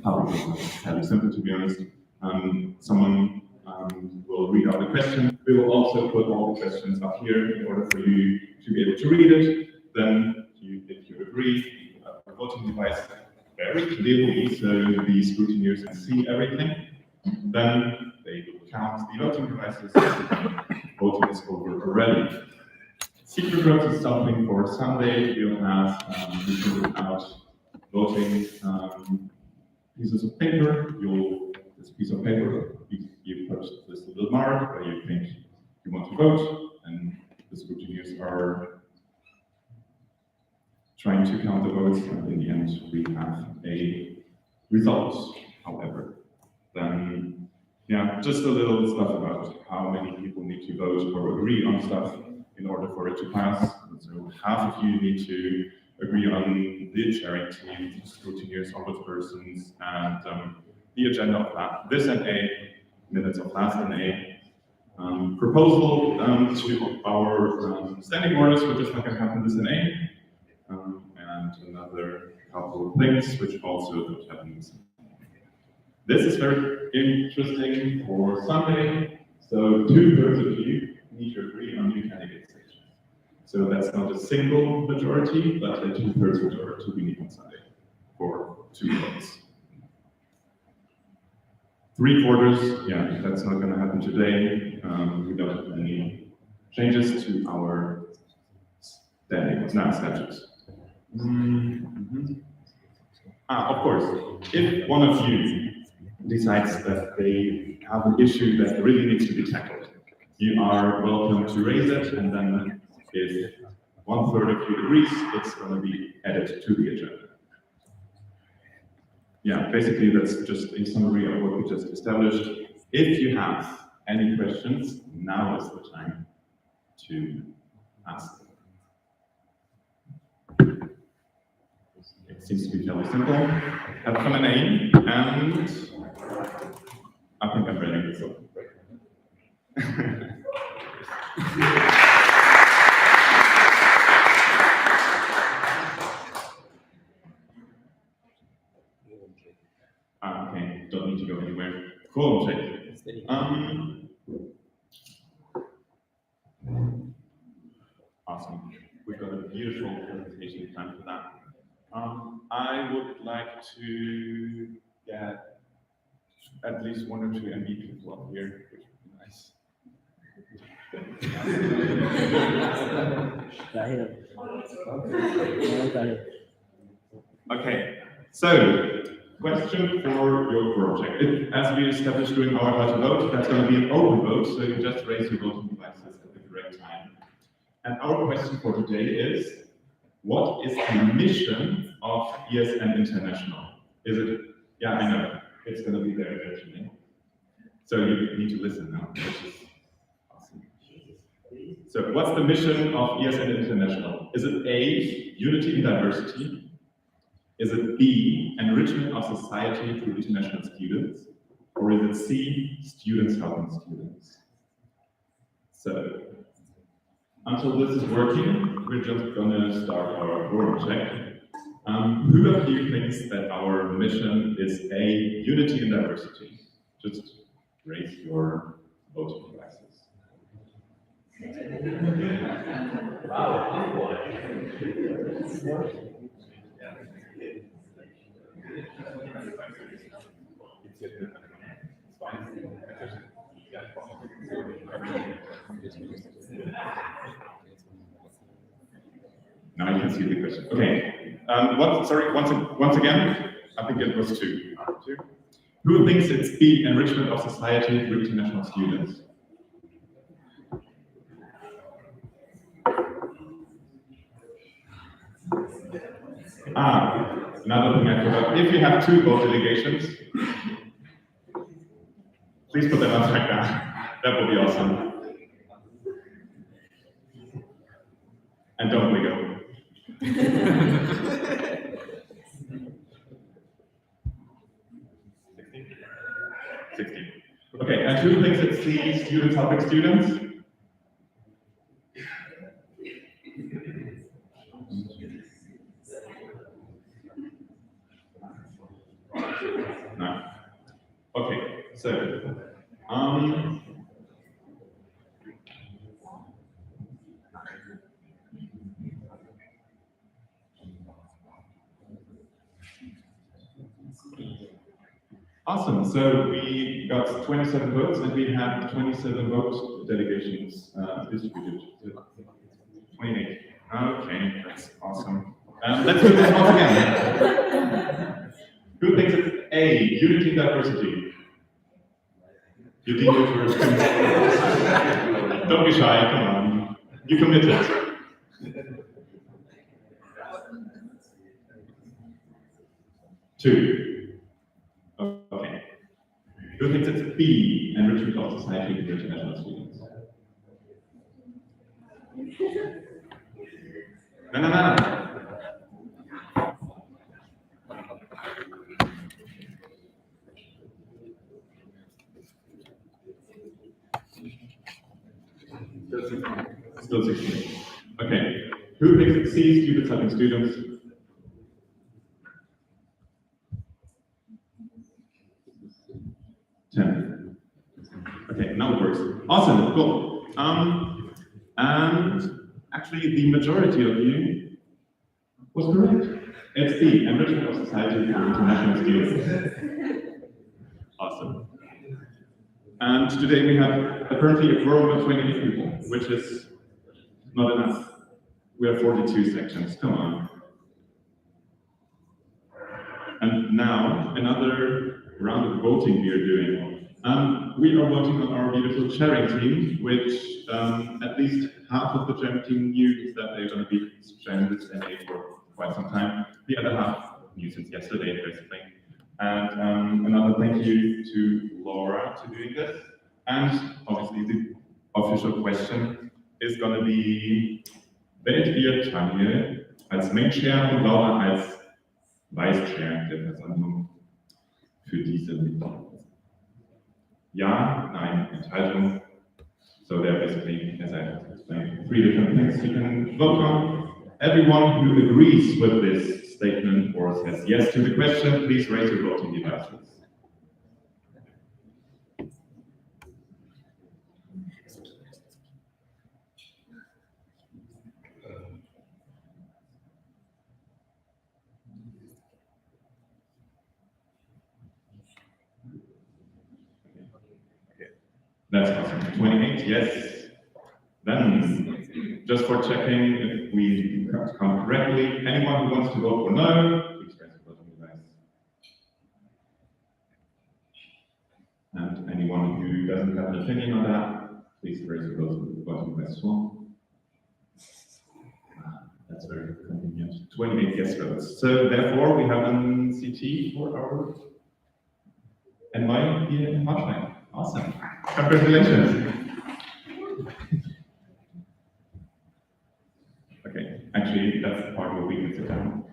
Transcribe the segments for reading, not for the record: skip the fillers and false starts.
It's fairly simple, to be honest. Someone will read out the question. We will also put all the questions up here in order for you to be able to read it. Then, if you agree, you have a voting device very clearly, so the scrutineers can see everything. Then they will count the voting devices, and voting is over already. Secret vote is something for Sunday. You'll have you can put out voting pieces of paper. This piece of paper, you put this little mark where you think you want to vote, and the scrutineers are trying to count the votes, and in the end we have a result. However, then just a little stuff about how many people need to vote or agree on stuff in order for it to pass. And so half of you need to agree on the chairing team, scrutineers, ombudspersons, and the agenda of this NA, minutes of last NA, proposal to our standing orders, which is not going to happen this NA, and another couple of things which also don't happen this NA. This is very interesting for Sunday. So 2/3 of you need to agree on new candidate sections. So that's not a single majority, but a 2/3 majority we need on Sunday for 2 votes. 3/4, that's not going to happen today. We don't have any changes to our statutes. Of course, if one of you decides that they have an issue that really needs to be tackled, you are welcome to raise it, and then if 1/3 of you agrees, it's going to be added to the agenda. Basically that's just a summary of what we just established. If you have any questions, now is the time to ask them. It seems to be fairly simple. HakuNA, and I think I'm ready to go. Okay, don't need to go anywhere. Cool, check. Awesome. We've got a beautiful presentation planned for that. I would like to get at least 1 or 2 MB people up here, which would be nice. Okay, so question for your project. As we established during our how to vote, that's going to be an open vote, so you just raise your voting devices at the correct time. And our question for today is, what is the mission of ESN International? Is it, I know, it's going to be there eventually. So you need to listen now, which is awesome. So what's the mission of ESN International? Is it A, unity in diversity? Is it B, enrichment of society through international students? Or is it C, students helping students? So, until this is working, we're just gonna start our forum check. Who of you thinks that our mission is A, unity in diversity? Just raise your voting devices. Now you can see the question. Okay. Once again, I think it was 2. Who thinks it's B, enrichment of society through international students? Another thing I forgot. If you have 2 vote delegations, please put them on track down. That would be awesome. And don't wiggle. 16. Okay, and who thinks it's C, students helping students? No. Okay, so awesome. So we got 27 votes, and we have 27 vote delegations distributed. 28. Okay, that's awesome. Let's do this once again. Who thinks it's A, unity and diversity? You think it first. Don't be shy, come on. You committed. Two. Okay. Who thinks it's B, enrichment of society with international students? No. Still 16. Okay. Who thinks it's C, students helping students? Okay, now it works. Awesome, cool. And actually, the majority of you was correct. It's the enrichment of society for international students. Awesome. And today we have apparently a quorum of 28 people, which is not enough. We have 42 sections. Come on. And now another round of voting we are doing. We are voting on our beautiful sharing team, which at least half of the sharing team knew that they're going to be sharing this NA for quite some time. The other half knew since yesterday, basically. And another thank you to Laura for doing this. And obviously the official question is going to be, werdet ihr Tanja als Main Chair und Laura als Vice Chair der Versammlung für diese Mitglieder? Ja, nein, Enthaltung. So there are basically, as I explained, 3 different things you can vote on. Everyone who agrees with this statement or says yes to the question, please raise your voting devices. That's awesome. 28, yes. Then, just for checking if we count correctly, anyone who wants to vote for no, please raise your voting device. And anyone who doesn't have an opinion on that, please raise your voting device as well. That's very convenient. 28 yes votes. So therefore, we have an CT for our NY here in Braunschweig. Awesome. Congratulations. Okay, actually, that's the part where we can sit down.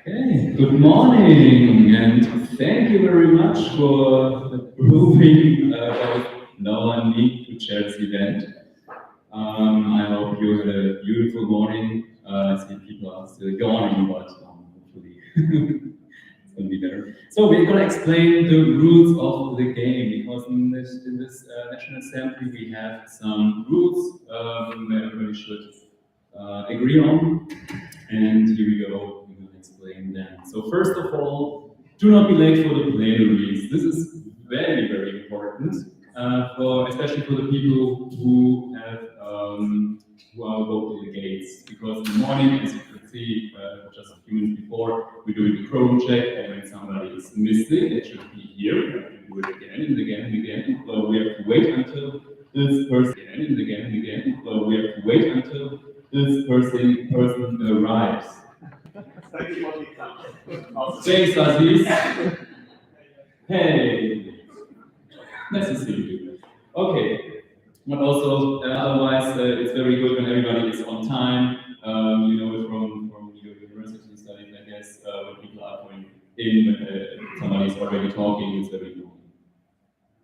Okay, good morning, and thank you very much for approving both Noah and me to chair this event. I hope you had a beautiful morning. I see people are still yawning, but hopefully it's going to be better. So we're going to explain the rules of the game, because in this National Assembly we have some rules that everybody should agree on. And here we go. Explain them. So first of all, do not be late for the plenaries. This is very, very important, especially for the people who have who are vote delegates. Because in the morning, as you could see just a few minutes before, we're doing the quorum check, and when somebody is missing, it should be here. We have to do it again and again and again. So we have to wait until this person again and again and again. So we have to wait until this person arrives. Thanks, Aziz. Hey, nice to see you. Okay, but also otherwise it's very good when everybody is on time. You know it from your university study people are coming in when somebody's already talking, it's very normal.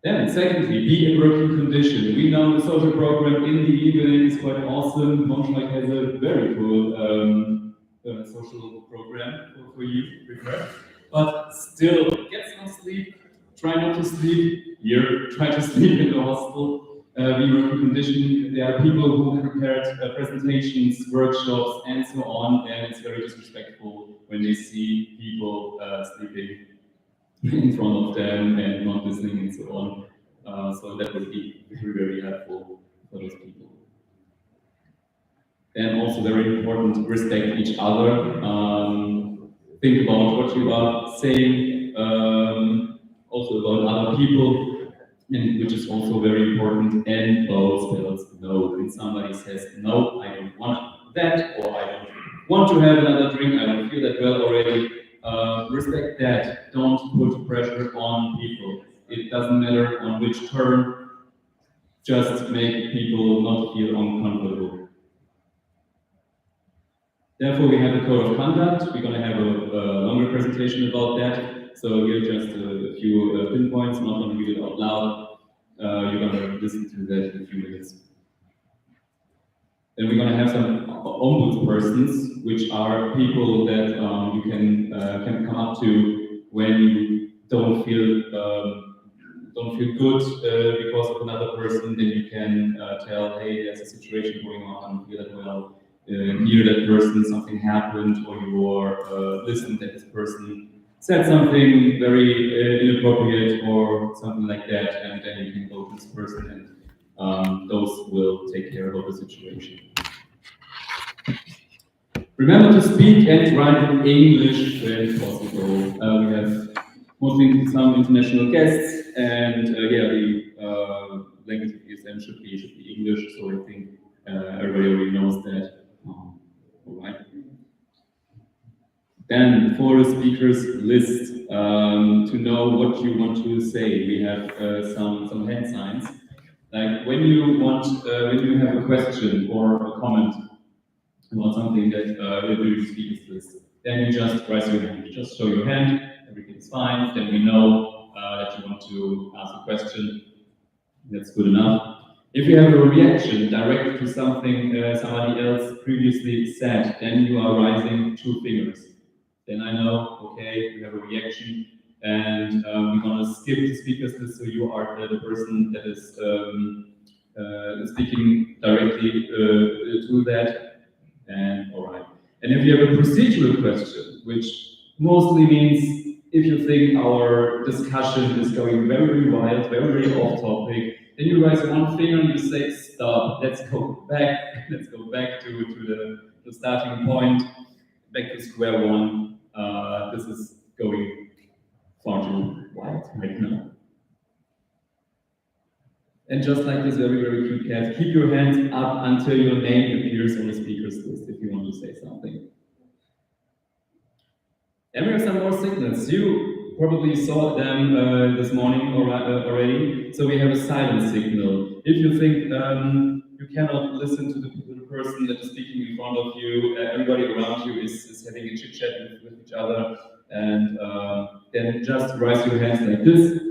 Then, secondly, be in working condition. We know the social program in the evening is quite awesome. Braunschweig has a very cool social program for you prepared. But still, get some sleep. Try not to sleep here. Try to sleep in the hostel. Be in working condition. There are people who prepared presentations, workshops, and so on. And it's very disrespectful when they see people sleeping in front of them and not listening and so on. So that would be very, very helpful for those people. And also very important, respect each other. Think about what you are saying, also about other people, and which is also very important. And both spells no. When somebody says no, I don't want that, or I don't want to have another drink, I don't feel that well already. Respect that. Don't put pressure on people. It doesn't matter on which term. Just make people not feel uncomfortable. Therefore, we have a code of conduct. We're going to have a longer presentation about that. So here just a few pinpoints. I'm not going to read it out loud. You're going to listen to that in a few minutes. Then we're going to have some ombudspersons, which are people that you can come up to when you don't feel good because of another person. Then you can tell, hey, there's a situation going on. I don't feel that well. Near that person, something happened, or you are listened that this person said something very inappropriate or something like that, and then you can go to this person and those will take care of the situation. Remember to speak and write in English when possible. We have mostly some international guests, and the language of ESM should be English, so I think everybody already knows that. All right. Then for the speakers list, to know what you want to say, we have some hand signs. Like when you have a question or a comment about something that you speakers list, then you just raise your hand. You just show your hand, everything's fine. Then we know that you want to ask a question. That's good enough. If you have a reaction direct to something somebody else previously said, then you are raising 2 fingers. Then I know, okay, you have a reaction, and we're gonna skip the speakers list, so you are the person that is speaking directly to that. And all right. And if you have a procedural question, which mostly means if you think our discussion is going very wild, very off topic, then you raise 1 finger and you say, stop, let's go back to the starting point, back to square one. This is going far too wild right now. And just like this very, very cute cat, keep your hands up until your name appears on the speakers list if you want to say something. And we have some more signals. You probably saw them this morning already. So we have a silent signal. If you think you cannot listen to the person that is speaking in front of you, everybody around you is having a chit-chat with each other, and then just raise your hands like this.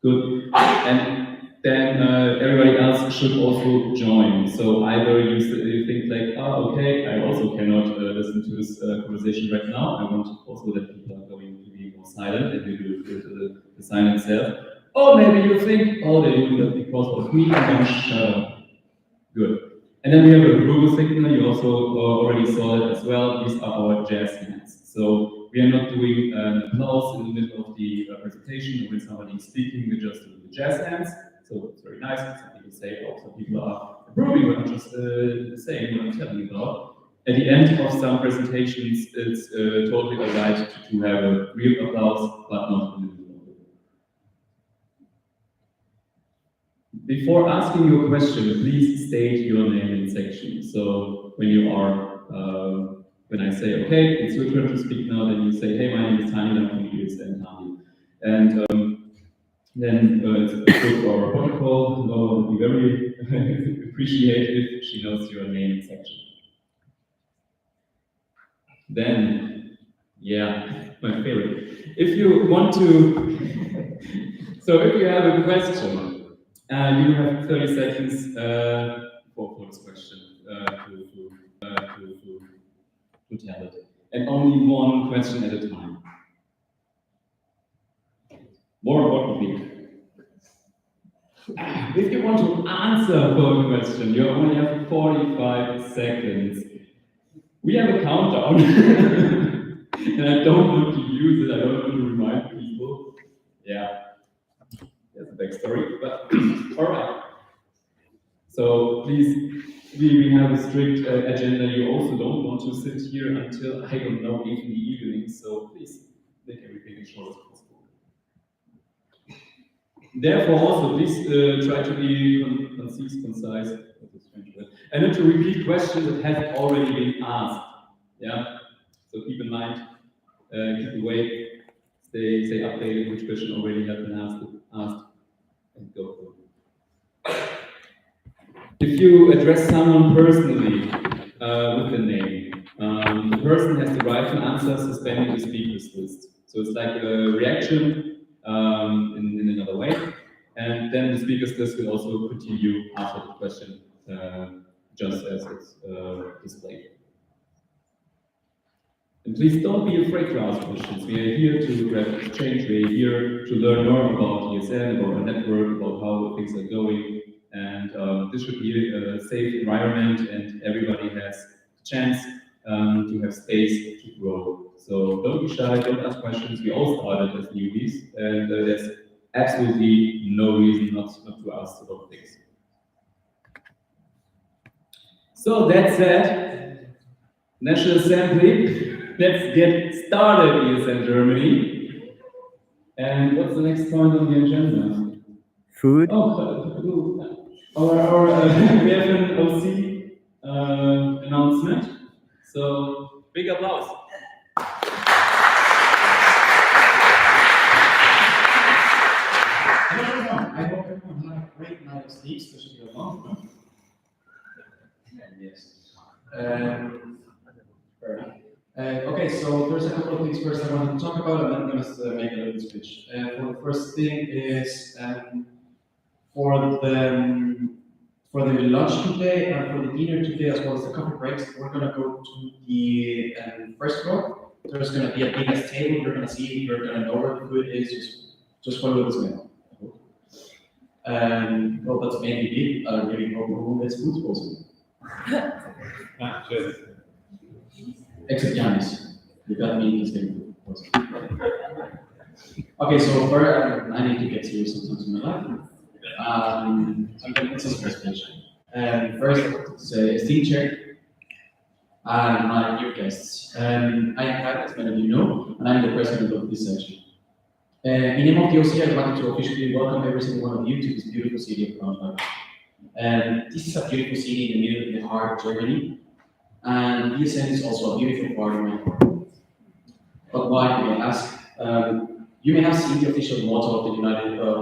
Good. And then everybody else should also join. So either you think like, oh, okay, I also cannot listen to this conversation right now. I want also that people are going to be more silent and we do the sign itself. Or maybe you think, oh, they do that because of me, and then shut up. Good. And then we have a approval signal. You also already saw it as well. These are our jazz hands. So we are not doing applause in the middle of the presentation when somebody is speaking. We're just doing the jazz hands. So it's very nice. Some people say, oh, some people are approving what I'm just saying, what I'm telling you about. At the end of some presentations, it's totally alright to have a real applause, but not in the middle of it. Before asking your question, please state your name in section. So when you are, when I say, okay, it's your turn to speak now, then you say, hey, my name is Tani, I'm from ESM Tani. And then it's good for our protocol. Laura would be very appreciative if she knows your name in section. Then Yeah, my favorite. If you want to, so if you have a question, you have 30 seconds for this question to tell it. And only one question at a time. More importantly, if you want to answer for a question, you only have 45 seconds. We have a countdown, and I don't want to use it, I don't want to remind people. Yeah, that's a backstory, but all right. So please, we have a strict agenda. You also don't want to sit here until, I don't know, in the evening, so please make everything as short as possible. Therefore, also, please try to be concise, that's a strange word, and not to repeat questions that have already been asked. Yeah, so keep in mind, keep awake, stay updated which question already has been asked, and go for it. If you address someone personally with the name, the person has the right to answer suspending the speakers list. So it's like a reaction in another way, and then the speakers list will also continue after the question, just as it's displayed. And please don't be afraid to ask questions. We are here to grab exchange. We are here to learn more about ESN, about our network, about how things are going. And this should be a safe environment, and everybody has a chance to have space to grow. So don't be shy, don't ask questions. We all started as newbies, and there's absolutely no reason not to ask about things. So that said, National Assembly, let's get started, ESN Germany. And what's the next point on the agenda? Food. Oh, we have an OC announcement. So big applause. Hello everyone, I hope everyone had a great night of sleep, especially a long one. Yes. Okay, so there's a couple of things first I want to talk about, and then I'm going to make a little speech. For the first thing is for the lunch today and for the dinner today, as well as the coffee breaks, we're going to go to the first floor. There's going to be a big table. You're going to see, you're going to know where the food is. Just follow the smell. Well, that's maybe big. I really hope no one gets food poisoning. Except Giannis. You got me, he's getting food poisoning. Okay, so first, I need to get serious sometimes in my life. It's a presentation. First, it's a esteemed chair. My dear guests. I am Pat, as many of you know, and I'm the president of this section. In the name of the OC, I wanted to officially welcome every single one of you to this beautiful city of Braunschweig. This is a beautiful city in the middle of the heart of Germany, and ESN is also a beautiful part of my heart. But why, you may ask? You may have seen the official motto of the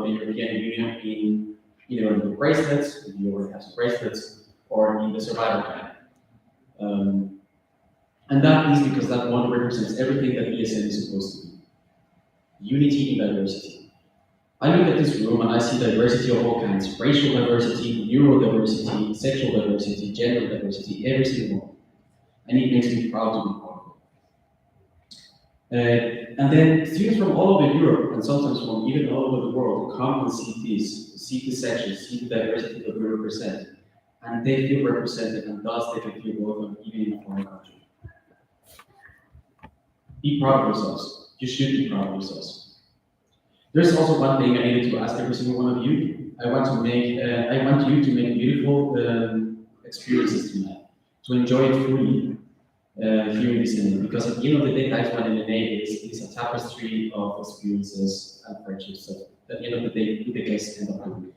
European Union in either on the bracelets, if you already have some bracelets, or in the survival guide. And that is because that one represents everything that ESN is supposed to be. Unity in diversity. I look at this room and I see diversity of all kinds: racial diversity, neurodiversity, sexual diversity, gender diversity, every single one. And it makes me proud to be part of it. And then students from all over Europe, and sometimes from even all over the world, come and see this section, see the diversity that we represent. And they feel represented, and thus they can feel welcome even in a foreign country. Be proud of yourselves. You should be proud of yourselves. There's also one thing I needed to ask every single one of you. I want you to make beautiful experiences tonight, to enjoy it fully here in this evening. Because at the end of the day, that's what NNA is. It is a tapestry of experiences and friendships. So at the end of the day, the guests end up doing.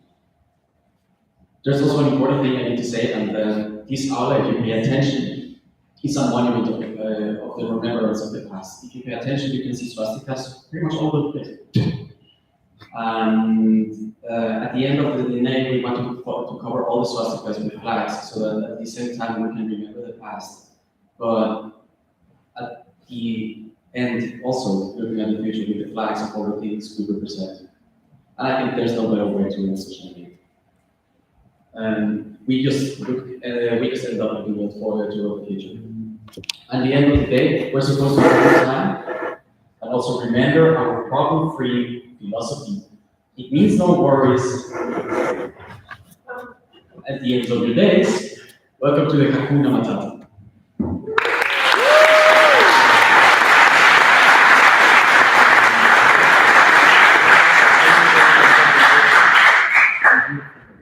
There's also an important thing I need to say, and this aula, if you pay attention, is a monument of the remembrance of the past. If you pay attention, you can see swastikas pretty much all over the place. And at the end of the day, we want to cover all the swastikas with flags, so that at the same time we can remember the past. But at the And also looking at the future with the flags of all the things we represent. And I think there's no better way to run such an event. We just ended up looking at forward to the future. At the end of the day, we're supposed to take time and also remember our problem-free philosophy. It means no worries. At the end of your days, welcome to the HakuNA Matata.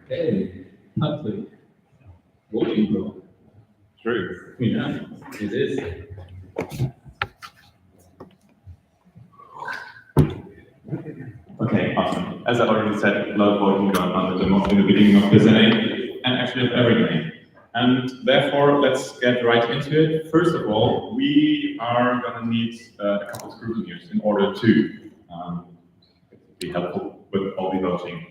Okay, Patrick, voting bro. True. Yeah, it is. Okay, awesome. As I already said, a lot of voting going on at the moment in the beginning of this NA, and actually of every NA. And therefore, let's get right into it. First of all, we are going to need a couple of scrutineers in order to be helpful with all the voting.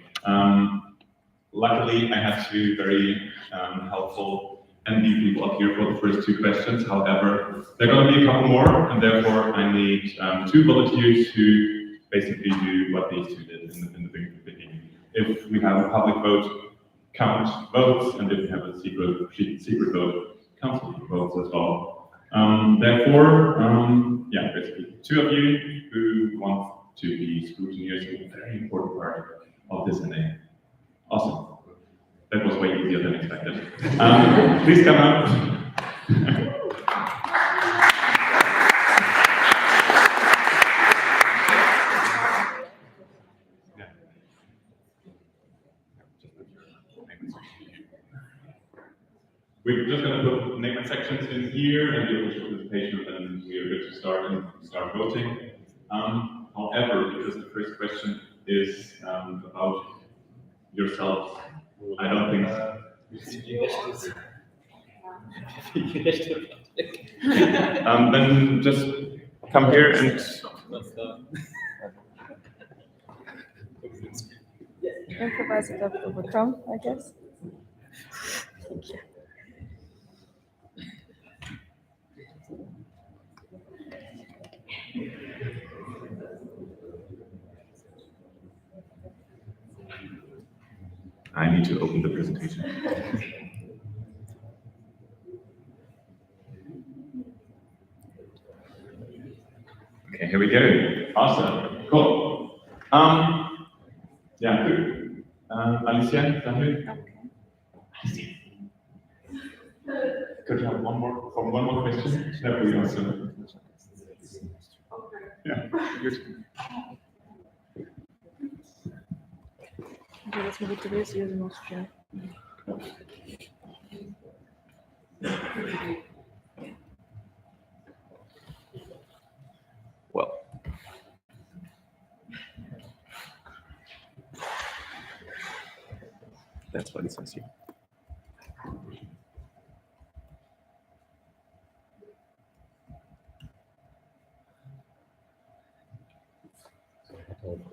Luckily, I have two very helpful NB people up here for the first two questions. However, there are going to be a couple more, and therefore I need two volunteers who basically do what these two did in the beginning. If we have a public vote, count votes, and if we have a secret vote, count votes as well. Therefore, yeah, basically two of you who want to be scrutineers is a very important part of this NA. Awesome. That was way easier than expected. Please come up. We're just going to put name and sections in here and the official presentation, and we are good to start voting. However, because the first question is about yourself, I don't think so. Then just come here and improvise it after the drum, I guess. I need to open the presentation. Okay, here we go. Awesome. Cool. Yeah, good. Alicia, is that good? Okay. Could you have one more question? That would be awesome. Yeah, good. Okay, let's move it to this. Use the mouse chair. Well. That's what it says here.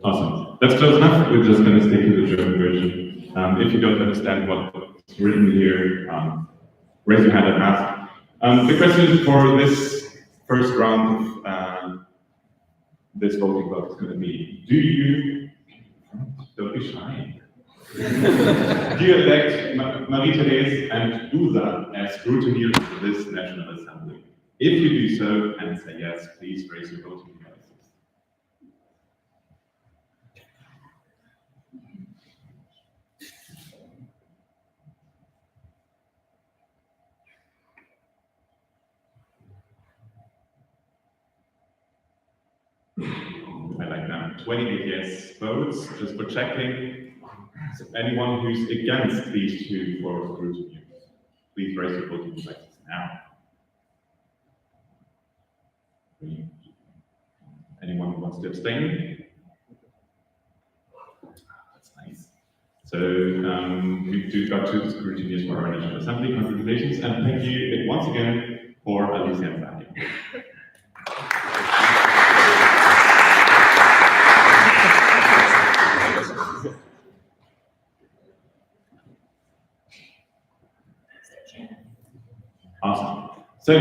Awesome. That's close enough. We're just going to stick to the German version. If you don't understand what's written here, raise your hand and ask. The question for this first round of this voting vote is going to be: don't be shy. Do you elect Marie-Therese and Uza as scrutineers for this National Assembly? If you do so and say yes, please raise your voting devices. I like that. 28 yes votes, just for checking. So anyone who's against these two for scrutiny, please raise your voting devices now. Anyone who wants to abstain? That's nice. So we've got two scrutineers for our National Assembly. Congratulations, and thank you once again for Alicia and Fanny. Awesome. So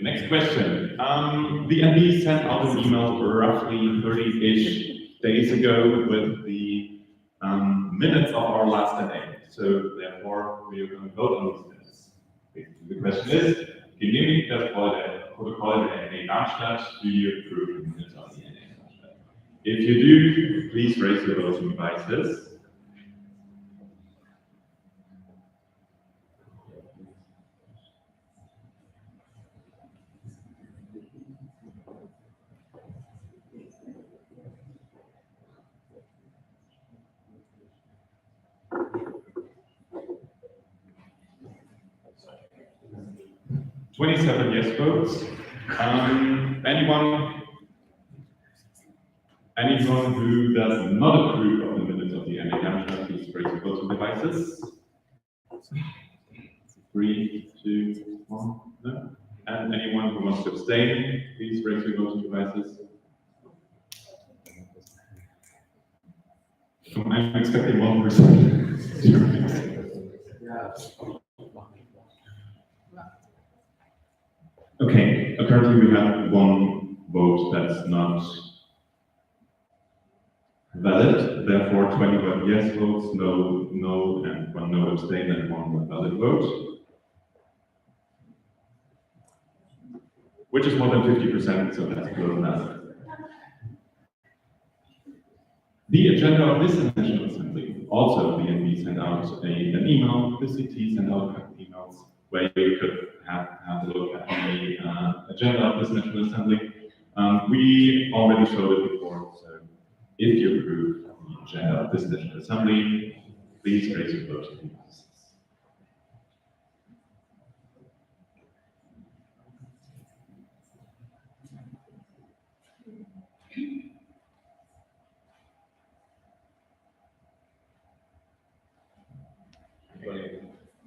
next next question. The NB sent out an email roughly 30-ish days ago with the minutes of our last NA. So therefore, we are going to vote on these minutes. Basically, the question is, genehmigt das Protokoll der NA Darmstadt? Do you approve the minutes of the NA Darmstadt? If you do, please raise your voting devices. $27 yes votes. Anyone who does not approve of the minutes of the NA Darmstadt, please raise your voting devices. 3, 2, 1, no. And anyone who wants to abstain, please raise your voting devices. I'm expecting one person. Okay, apparently we have one vote that's not valid, therefore 21 yes votes, no, and 1 no abstain, and 1 valid vote. Which is more than 50%, so that's close enough. The agenda of this National Assembly, also the NB sent out an email, the CT sent out a couple emails where you could have a look at the agenda of this National Assembly. We already showed it before, so if you approve the agenda of this National Assembly, please raise your voting devices.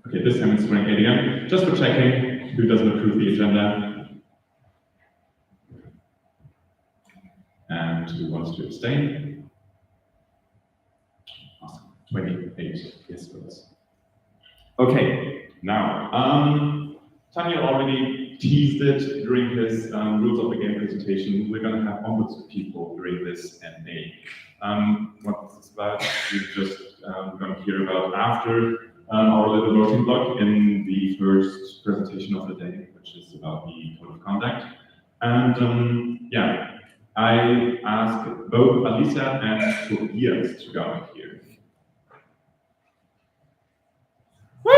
Okay, this time it's swearing 8 again. Just for checking who doesn't approve the agenda. And who wants to abstain? Awesome. 28 yes votes. Okay, now, Tanya already teased it during his rules of the game presentation. We're going to have ombuds people during this NA. What this is about, we're just going to hear about after our little voting block in the first presentation of the day, which is about the code of conduct. And yeah, I asked both Alicia and Tobias to come here. Woo!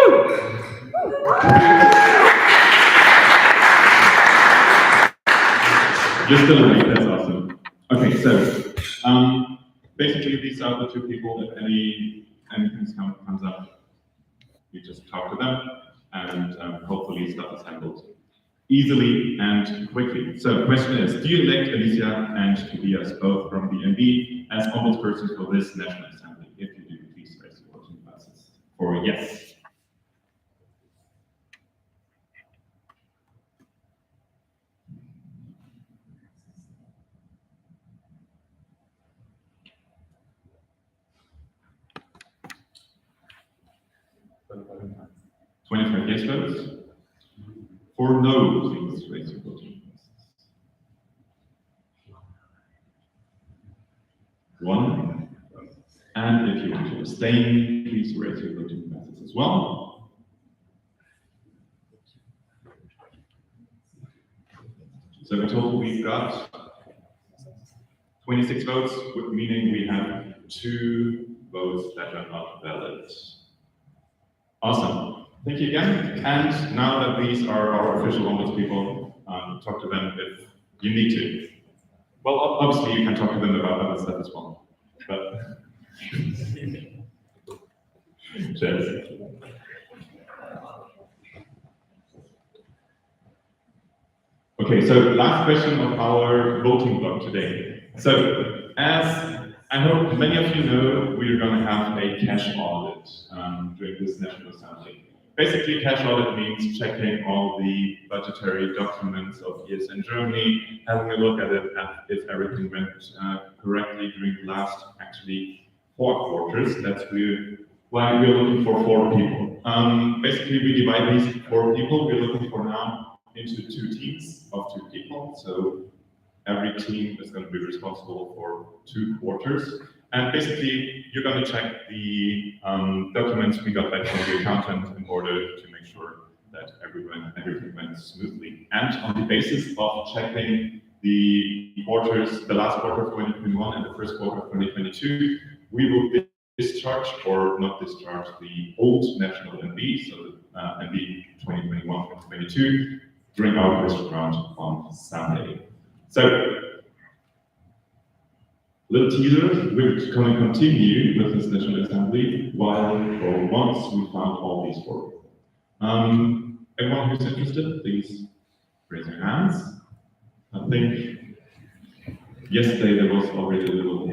You're still awake, that's awesome. Okay, so basically these are the two people. If anything comes up, you just talk to them, and hopefully stuff is handled easily and quickly. So the question is, do you elect Alicia and Tobias both from the NB as ombudspersons for this National Assembly? If you do, please raise your voting devices for yes. $25 yes votes. For no, please raise your voting devices. 1. And if you want to abstain, please raise your voting devices as well. So in total, we've got 26 votes, meaning we have 2 votes that are not valid. Awesome. Thank you again. And now that these are our official ombuds people, talk to them if you need to. Well, obviously you can talk to them about other stuff as well. But cheers. Okay, so last question of our voting block today. So as I hope many of you know, we're going to have a cash audit during this National Assembly. Basically, cash audit means checking all the budgetary documents of years in Germany, having a look at it, if everything went correctly during the last, actually, 4 quarters. That's why we're looking for 4 people. Basically, we divide these 4 people we're looking for now into 2 teams of 2 people. So every team is going to be responsible for 2 quarters. And basically, you're going to check the documents we got back from the accountant in order to make sure that everything went smoothly. And on the basis of checking the quarters, the last quarter of 2021 and the first quarter of 2022, we will discharge or not discharge the old national MB, so the MB 2021-2022, during our first round on Sunday. So, little teaser, we're going to continue with this National Assembly once we found all these 4 people. Everyone who's interested, please raise your hands. I think yesterday there was already a little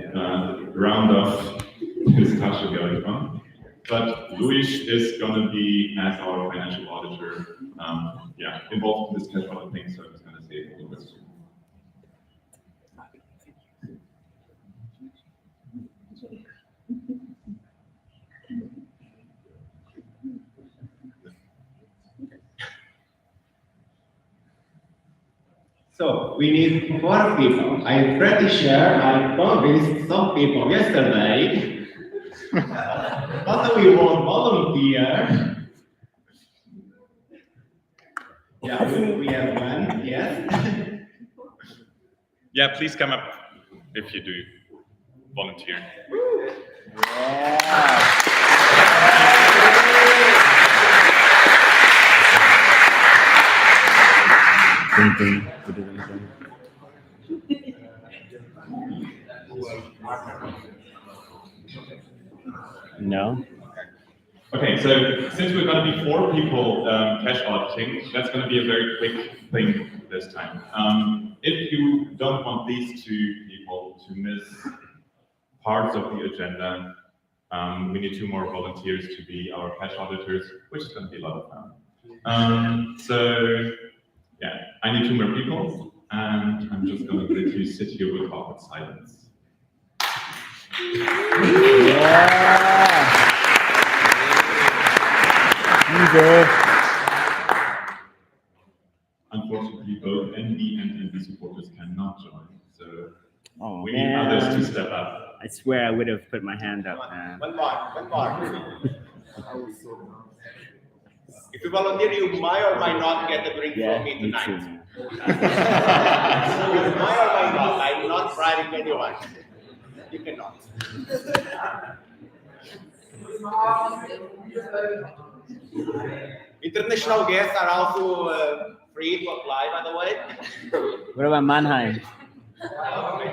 round of discussion going on, but Luis is going to be, as our financial auditor, involved in this cash audit thing, so he's going to say a little bit. So we need 4 people. I'm pretty sure I convinced some people yesterday. But we won't volunteer. Yeah, we have 1, yes. Yeah, please come up if you do volunteer. Yeah. No. Okay, so since we're going to be 4 people cash auditing, that's going to be a very quick thing this time. If you don't want these 2 people to miss parts of the agenda, we need 2 more volunteers to be our cash auditors, which is going to be a lot of fun. So, yeah, I need 2 more people, and I'm just going to let you sit here with awkward silence. Unfortunately, both NB and NB supporters cannot join, so we need others to step up. I swear I would have put my hand up, man. One more. If you volunteer, you might or might not get a drink from me tonight. Too, You might or might not. I'm not bribing anyone. You cannot. International guests are also free to apply, by the way. What about Mannheim?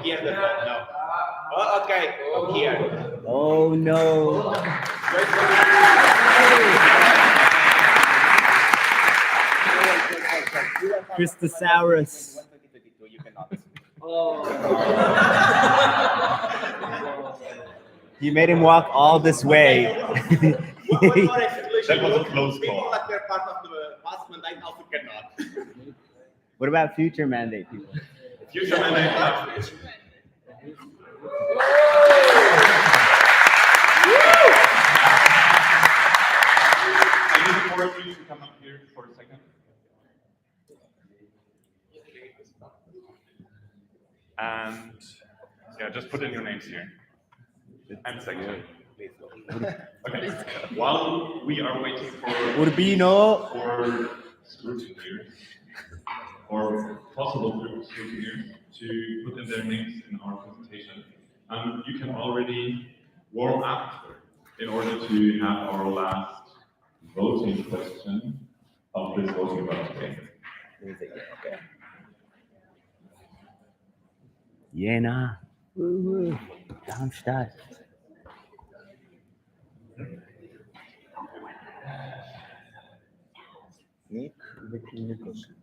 Here the phone, no. Oh, okay, come here. Oh no. Christosaurus. You cannot. You made him walk all this way. That was a close People call. that were part of the past mandate also cannot. What about future mandate people? Future mandate. I need 4 of you to come up here for a second. And yeah, just put in your names here. And second. Okay. While we are waiting for Urbino. scrutineers or possible scrutineers to put in their names in our presentation, you can already warm up in order to have our last voting question of this voting about today. Jena. Darmstadt.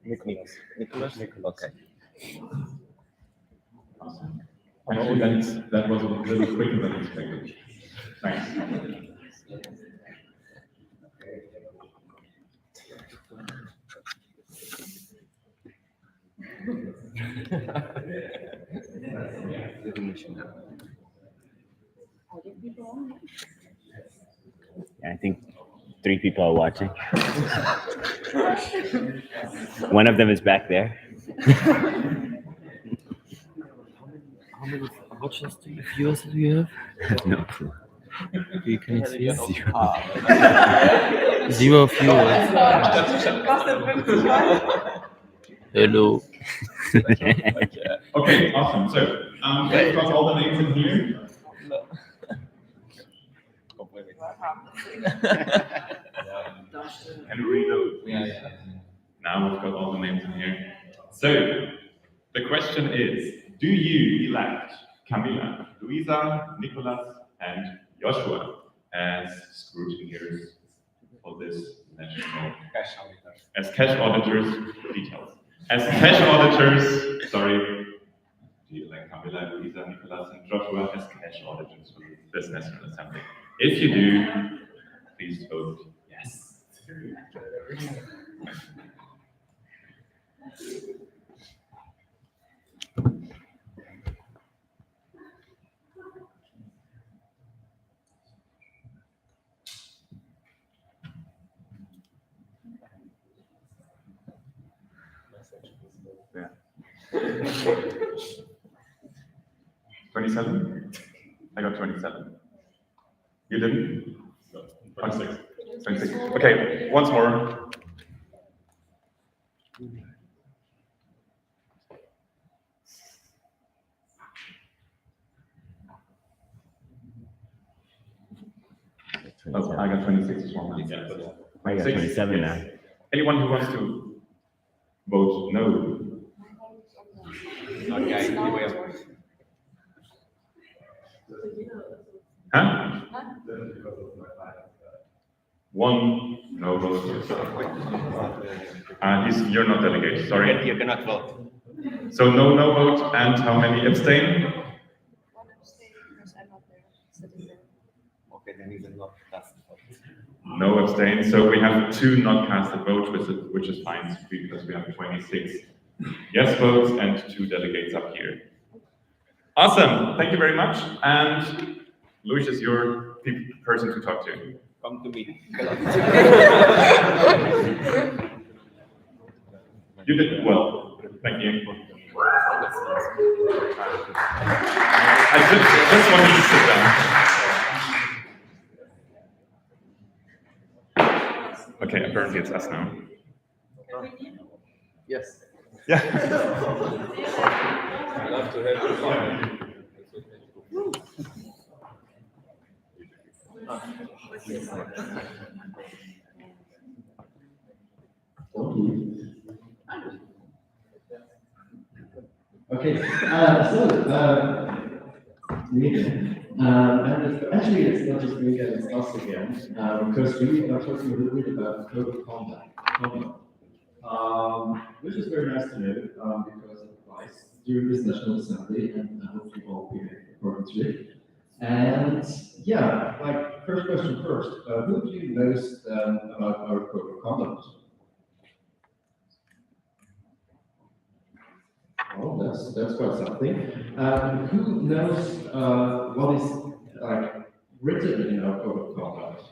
Nicholas. Okay. Awesome. Actually, that was a little quicker than expected. Thanks. Yeah, I think 3 people are watching. One of them is back there. How many watches do you, viewers do you have? No clue. You can see it. 0. 0 viewers. Hello. Okay, awesome. So, we've got all the names in here. Can we reload? Yeah. Now we've got all the names in here. So, the question is, do you elect Camila, Luisa, Nicholas, and Joshua as scrutineers for this national as cash auditors? Details. As cash auditors, sorry, do you elect Camila, Luisa, Nicholas, and Joshua as cash auditors for this National Assembly? If you do, please vote yes. Yeah. 27? I got 27. You didn't? No. 26. 26. Okay, once more. Oh, I got 26 as well. I got 27 now. Anyone who wants to vote no? Huh? One no vote. You're not delegate, sorry. You cannot vote. So no vote, and how many abstain? One abstain because I'm not there, sitting there. Okay, then you will not cast the vote. No abstain, so we have 2 not casted votes, which is fine because we have 26 yes votes and 2 delegates up here. Awesome, thank you very much. And Luis is your person to talk to. Come to me. You did well, thank you. I just wanted to sit down. Okay, apparently it's us now. Yes. Yeah. I love to have you fun. Okay, and actually it's not just me and it's us again, because we are talking a little bit about code of conduct, which is very nice to know, because it applies during this National Assembly, and hopefully all behave according to it. And yeah, like first question first, who do you most about our code of conduct? Oh, that's quite something. Who knows what is like written in our code of conduct?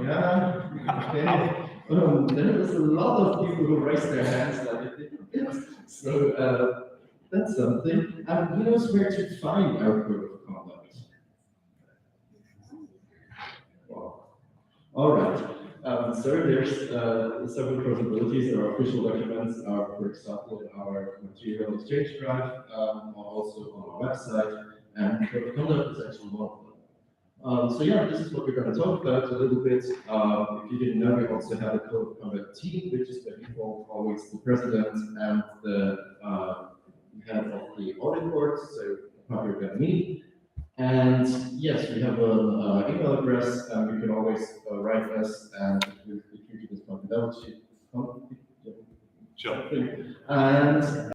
Yeah. Okay. There was a lot of people who raised their hands like it. So that's something. And who knows where to find our code of conduct? Wow. All right. So there's several possibilities. Our official documents are, for example, in our material exchange drive, or also on our website, and the code of conduct is actually one of them. So yeah, this is what we're going to talk about a little bit. If you didn't know, we also have a code of conduct team, which is by default always the president and the head of the audit board, so Patrick and me. And yes, we have an email address, and you can always write us, and we treat it as confidentiality. Sure. And